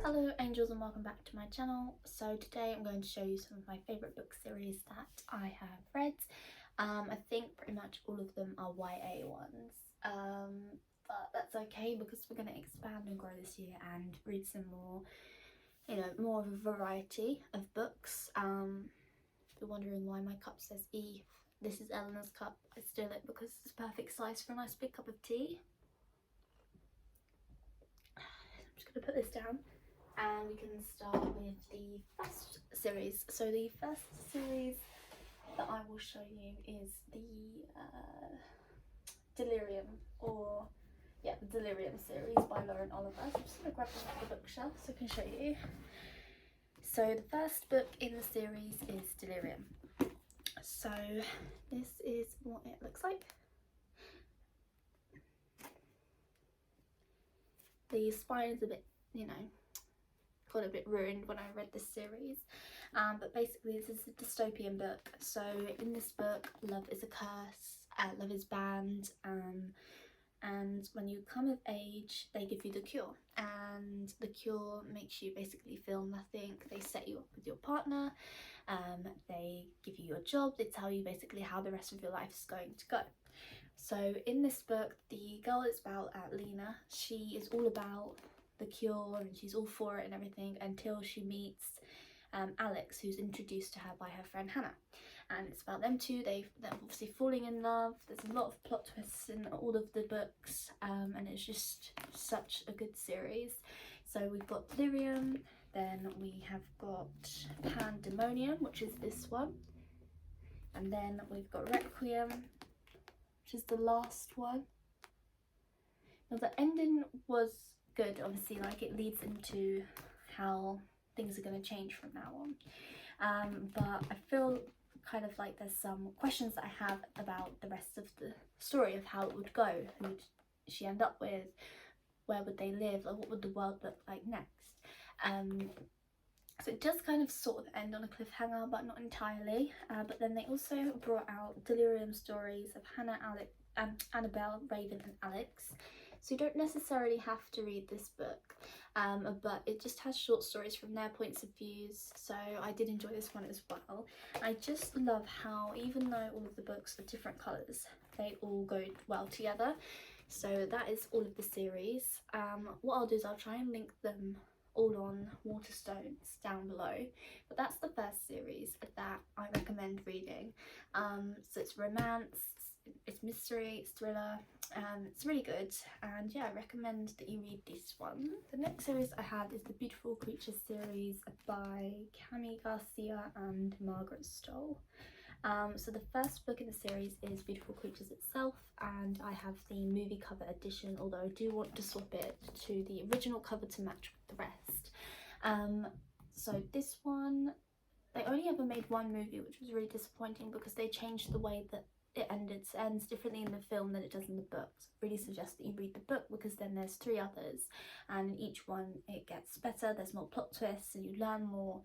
Hello angels and welcome back to my channel. So today I'm going to show you some of my favourite book series that I have read. I think pretty much all of them are YA ones, but that's okay because we're going to expand and grow this year and read some more, more of a variety of books. If you're wondering why my cup says Eve, this is Eleanor's cup. I steal it because it's the perfect size for a nice big cup of tea. I'm just going to put this down and we can start with the first series. So the first series that I will show you is the Delirium, or the Delirium series by Lauren Oliver. So I'm just going to grab them off the bookshelf so I can show you. So the first book in the series is Delirium. So this is what it looks like. The spine is a bit, got a bit ruined when I read this series, but basically this is a dystopian book. So in this book, love is a curse, love is banned, and when you come of age they give you the cure, and the cure makes you basically feel nothing. They set you up with your partner, they give you your job, they tell you basically how the rest of your life is going to go. So in this book, the girl it's about, Lena, she is all about the cure and she's all for it and everything until she meets Alex, who's introduced to her by her friend Hannah. And it's about them two. They're obviously falling in love. There's a lot of plot twists in all of the books, and it's just such a good series. So we've got Delirium, then we have got Pandemonium, which is this one, and then we've got Requiem, which is the last one. Now the ending was good, obviously, like it leads into how things are going to change from now on, but I feel kind of like there's some questions that I have about the rest of the story, of how it would go, who would she end up with, where would they live, like what would the world look like next. So it does kind of sort of end on a cliffhanger, but not entirely. But then they also brought out Delirium stories of Hannah, Annabelle, Raven and Alex. So you don't necessarily have to read this book, but it just has short stories from their points of views. So I did enjoy this one as well. I just love how, even though all of the books are different colours, they all go well together. So that is all of the series. What I'll do is I'll try and link them all on Waterstones down below, but that's the first series that I recommend reading. So it's romance, it's mystery, it's thriller, it's really good, and yeah, I recommend that you read this one. The next series I have is the Beautiful Creatures series by Cami Garcia and Margaret Stoll. So the first book in the series is Beautiful Creatures itself, and I have the movie cover edition, although I do want to swap it to the original cover to match with the rest. So this one, they only ever made one movie, which was really disappointing because they changed the way that it ends differently in the film than it does in the books. I really suggest that you read the book, because then there's 3 others, and in each one it gets better, there's more plot twists, and you learn more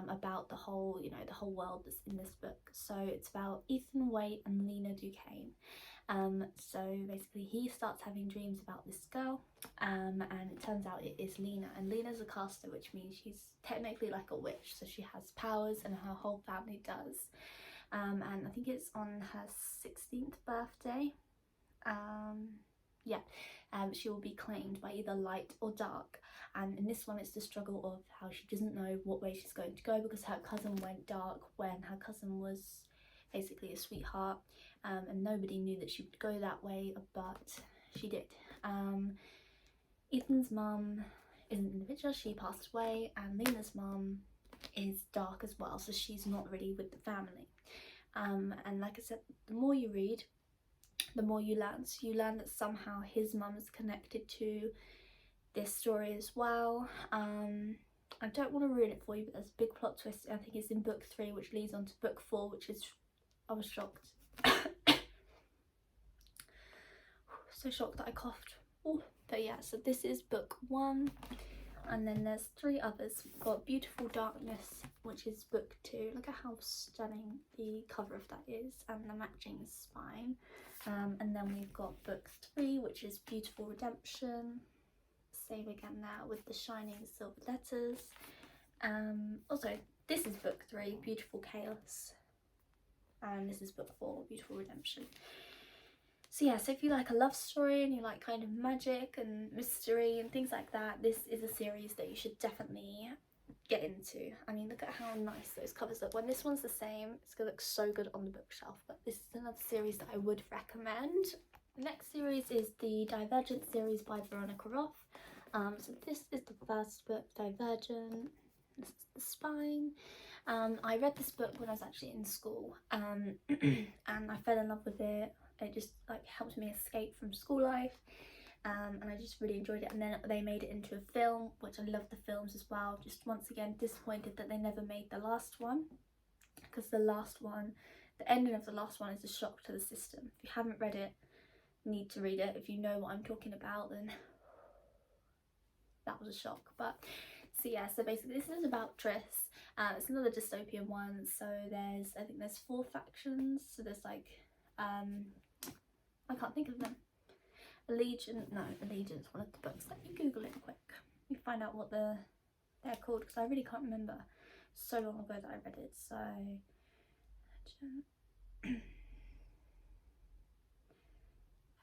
about the whole, the whole world that's in this book. So it's about Ethan Waite and Lena Duquesne. So basically he starts having dreams about this girl, and it turns out it is Lena, and Lena's a caster, which means she's technically like a witch, so she has powers and her whole family does. And I think it's on her 16th birthday. She will be claimed by either light or dark, and in this one it's the struggle of how she doesn't know what way she's going to go, because her cousin went dark when her cousin was basically a sweetheart, and nobody knew that she would go that way, but she did. Ethan's mum isn't in the picture, she passed away, and Lena's mum is dark as well, so she's not really with the family. And like I said, the more you read, the more you learn. So you learn that somehow his mum is connected to this story as well. I don't want to ruin it for you, but there's a big plot twist, I think it's in book 3, which leads on to book 4, which is, I was shocked. So shocked that I coughed. Ooh. But yeah, so this is book 1. And then there's 3 others. We've got Beautiful Darkness, which is book 2. Look at how stunning the cover of that is, and the matching spine. And then we've got book 3, which is Beautiful Redemption. Same again there with the shining silver letters. Also, this is book 3, Beautiful Chaos. And this is book 4, Beautiful Redemption. So yeah, so if you like a love story and you like kind of magic and mystery and things like that, this is a series that you should definitely get into. I mean, look at how nice those covers look. When this one's the same, it's gonna look so good on the bookshelf, but this is another series that I would recommend. The next series is the Divergent series by Veronica Roth. So this is the first book, Divergent. This is the spine. I read this book when I was actually in school, and I fell in love with it. It just like helped me escape from school life, and I just really enjoyed it. And then they made it into a film, which I love the films as well. Just once again disappointed that they never made the last one, because the last one, the ending of the last one is a shock to the system. If you haven't read it, you need to read it. If you know what I'm talking about, then that was a shock. But so yeah, so basically this is about Tris. It's another dystopian one. So I think there's 4 factions. So there's like I can't think of them. Allegiance, one of the books. Let me Google it quick. Let me find out what they're called, because I really can't remember. So long ago that I read it. So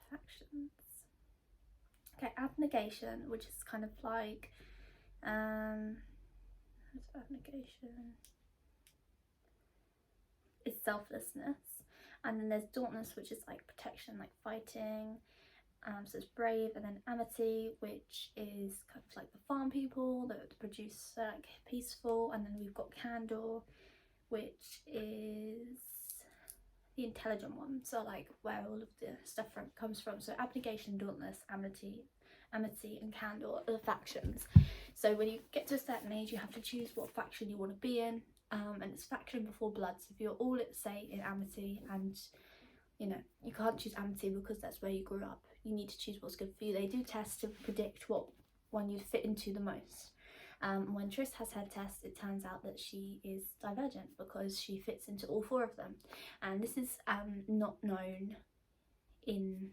factions. Okay, abnegation, which is kind of like abnegation. It's selflessness. And then there's dauntless, which is like protection, like fighting. So it's brave. And then amity, which is kind of like the farm people that produce like peaceful. And then we've got candor, which is the intelligent one. So like where all of the stuff comes from. So abnegation, dauntless, amity and candor are the factions. So when you get to a certain age, you have to choose what faction you want to be in. And it's faction before blood. So if you're all, let's say, in amity, and you know you can't choose amity because that's where you grew up, you need to choose what's good for you. They do tests to predict what one you'd fit into the most. When Tris has her test, it turns out that she is divergent because she fits into all 4 of them, and this is not known in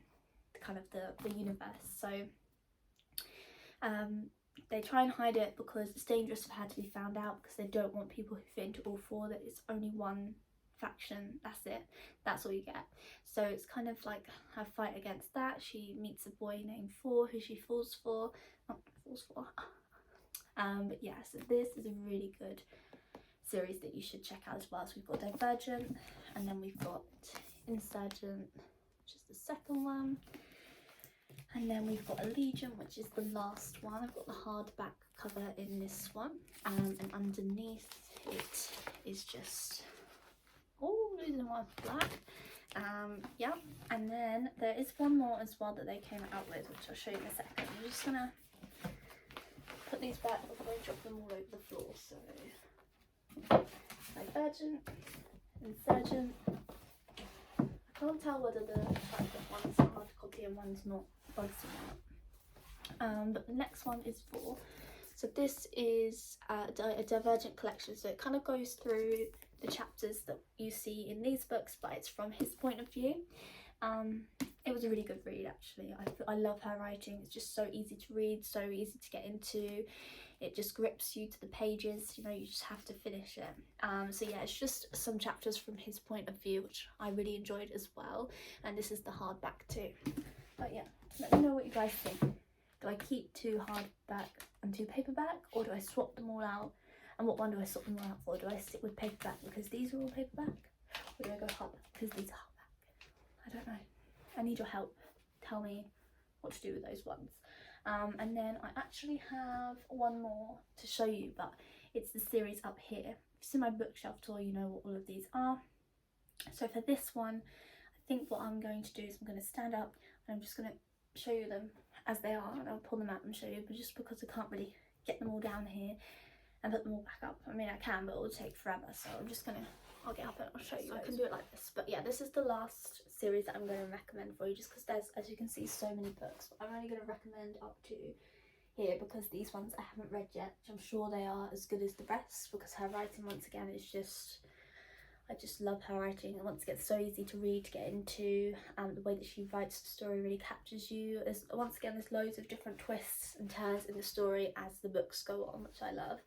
kind of the universe. So they try and hide it because it's dangerous for her to be found out, because they don't want people who fit into all 4, that it's only one faction, that's it, that's all you get. So it's kind of like her fight against that. She meets a boy named 4 who she falls for. But yeah, so this is a really good series that you should check out as well. So we've got Divergent, and then we've got Insurgent, which is the second one. And then we've got Allegiant, which is the last one. I've got the hardback cover in this one. And underneath it is just, losing one black. Yeah. And then there is one more as well that they came out with, which I'll show you in a second. I'm just gonna put these back before I drop them all over the floor. So Divergent, Insurgent. I can't tell whether the one's hard copy and one's not. But the next one is 4. So this is a Divergent collection, so it kind of goes through the chapters that you see in these books, but it's from his point of view. It was a really good read, actually. I love her writing. It's just so easy to read, so easy to get into. It just grips you to the pages, you know, you just have to finish it. So yeah, it's just some chapters from his point of view, which I really enjoyed as well. And this is the hardback too. But yeah, let me know what you guys think. Do I keep 2 hardback and 2 paperback, or do I swap them all out? And what one do I swap them all out for? Do I stick with paperback because these are all paperback, or do I go hardback because these are hardback? I don't know. I need your help. Tell me what to do with those ones. And then I actually have one more to show you, but it's the series up here. If you've seen my bookshelf tour, you know what all of these are. So for this one, I think what I'm going to do is I'm going to stand up and I'm just going to show you them as they are, and I'll pull them out and show you, but just because I can't really get them all down here and put them all back up. I mean, I can, but it will take forever, so I'll get up and I'll show you. So I can do it like this. But yeah, this is the last series that I'm going to recommend for you, just because there's, as you can see, so many books. I'm only going to recommend up to here because these ones I haven't read yet, which I'm sure they are as good as the rest, because her writing once again is just, I just love her writing, and once again it's so easy to read, to get into. The way that she writes the story really captures you. Once again there's loads of different twists and turns in the story as the books go on, which I love.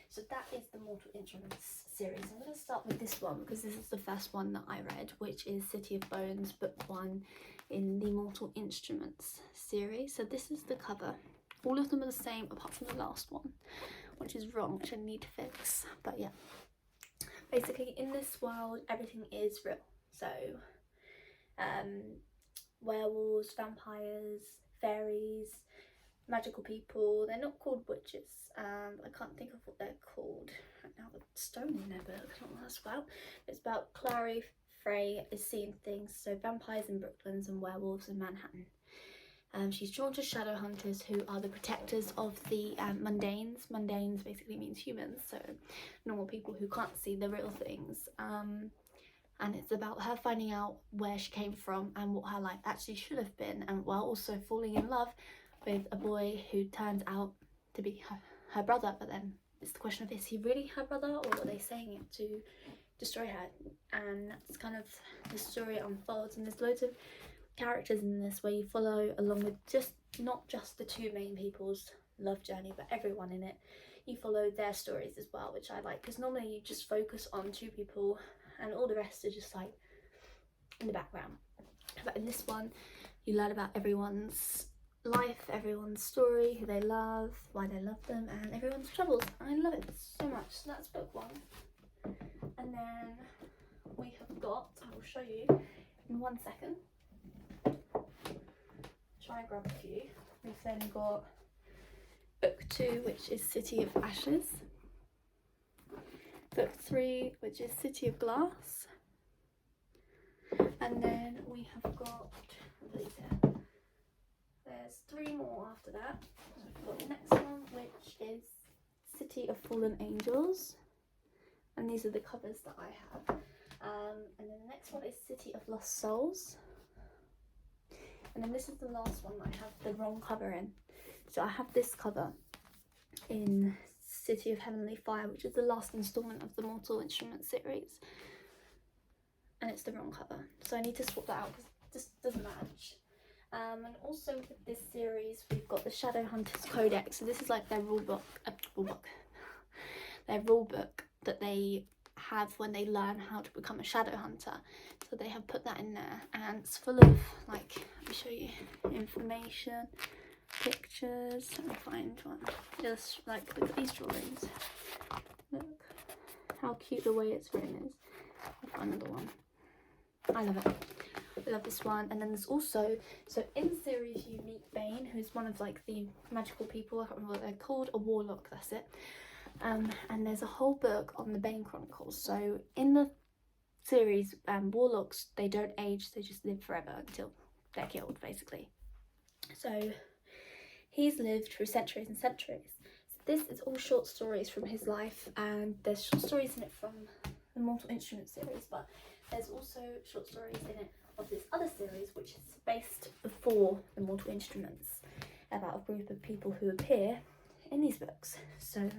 So that is the Mortal Instruments series. I'm going to start with this one because this is the first one that I read, which is City of Bones, book 1 in the Mortal Instruments series. So this is the cover. All of them are the same apart from the last one, which is wrong, which I need to fix. But yeah, basically in this world everything is real. So werewolves, vampires, fairies, magical people. They're not called witches. I can't think of what they're called right now. The stone in their book, I don't know what that's about. It's about Clary Frey is seeing things. So vampires in Brooklands and werewolves in Manhattan. She's drawn to shadow hunters, who are the protectors of the mundanes. Mundanes basically means humans, so normal people who can't see the real things. And it's about her finding out where she came from and what her life actually should have been, and while also falling in love with a boy who turns out to be her brother. But then it's the question of, is he really her brother, or are they saying it to destroy her? And that's kind of the story unfolds, and there's loads of characters in this where you follow along with not just the two main people's love journey, but everyone in it. You follow their stories as well, which I like, because normally you just focus on two people and all the rest are just like in the background. But in this one you learn about everyone's life, everyone's story, who they love, why they love them, and everyone's troubles. I love it so much. So that's book 1. And then we have got, I will show you in 1 second, try and grab a few. We've then got book 2, which is City of Ashes, book 3, which is City of Glass, and then we have got, there's 3 more after that. So we've got the next one, which is City of Fallen Angels, and these are the covers that I have. And then the next one is City of Lost Souls. And then this is the last one that I have the wrong cover in. So I have this cover in City of Heavenly Fire, which is the last instalment of the Mortal Instruments series. And it's the wrong cover. So I need to swap that out because it just doesn't match. And also with this series, we've got the Shadowhunters Codex. So this is like their rule book that they have when they learn how to become a shadow hunter. So they have put that in there, and it's full of, like, let me show you, information, pictures. Let me find one. Just like, look at these drawings. Look how cute the way it's written is. I'll find another one. I love it. I love this one. And then there's also, so in the series you meet Bane, who's one of like the magical people. I can't remember what they're called. A warlock, that's it. And there's a whole book on the Bane Chronicles. So in the series, warlocks, they don't age, they just live forever until they're killed, basically. So he's lived through centuries and centuries. So this is all short stories from his life, and there's short stories in it from the Mortal Instruments series, but there's also short stories in it of this other series, which is based before the Mortal Instruments, about a group of people who appear in these books. So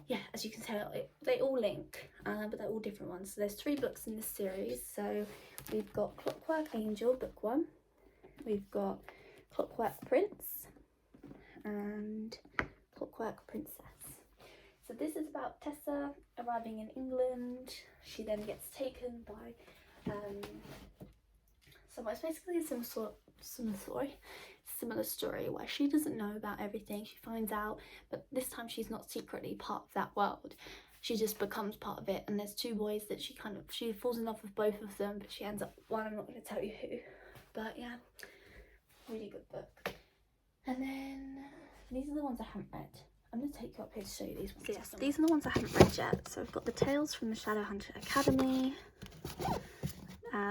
yeah, as you can tell, they all link, but they're all different ones. So there's 3 books in this series. So we've got Clockwork Angel, book 1. We've got Clockwork Prince and Clockwork Princess. So this is about Tessa arriving in England. She then gets taken by someone. It's basically a similar story where she doesn't know about everything. She finds out, but this time she's not secretly part of that world. She just becomes part of it. And there's 2 boys that she falls in love with both of them, but she ends up one. I'm not going to tell you who, but yeah, really good book. And then these are the ones I haven't read. I'm going to take you up here to show you these ones. So yes, these are the ones I haven't read yet. So we've got the Tales from the Shadowhunter Academy,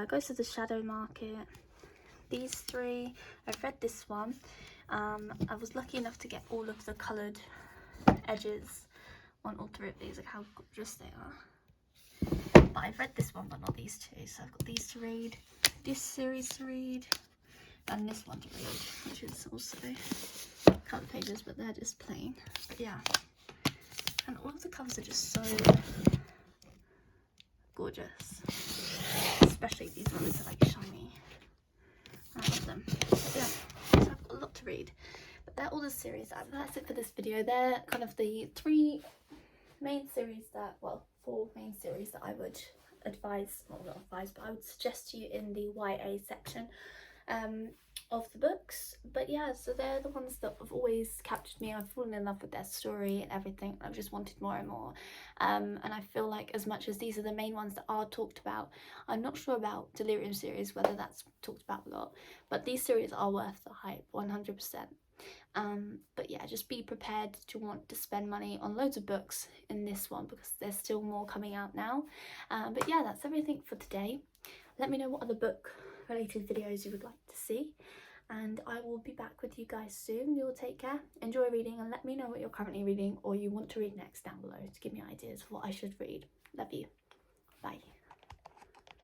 Ghost of the Shadow Market. These 3, I've read this one. I was lucky enough to get all of the coloured edges on all 3 of these. Look how gorgeous they are. But I've read this one, but not these 2. So I've got these to read, this series to read, and this one to read, which is also cover pages, but they're just plain. But yeah, and all of the covers are just so gorgeous, especially these ones are like shiny. I love them. But yeah, so I've got a lot to read, but they're all the series. That's it for this video. They're kind of the 3 main series that, well, 4 main series that I would advise, well, not advise, but I would suggest to you in the YA section of the books. But yeah, so they're the ones that have always captured me. I've fallen in love with their story and everything. I've just wanted more and more, and I feel like as much as these are the main ones that are talked about, I'm not sure about Delirium series, whether that's talked about a lot, but these series are worth the hype, 100%. But yeah, just be prepared to want to spend money on loads of books in this one, because there's still more coming out now. But yeah, that's everything for today. Let me know what other book related videos you would like to see, and I will be back with you guys soon. You'll take care, enjoy reading, and let me know what you're currently reading or you want to read next down below to give me ideas of what I should read. Love you.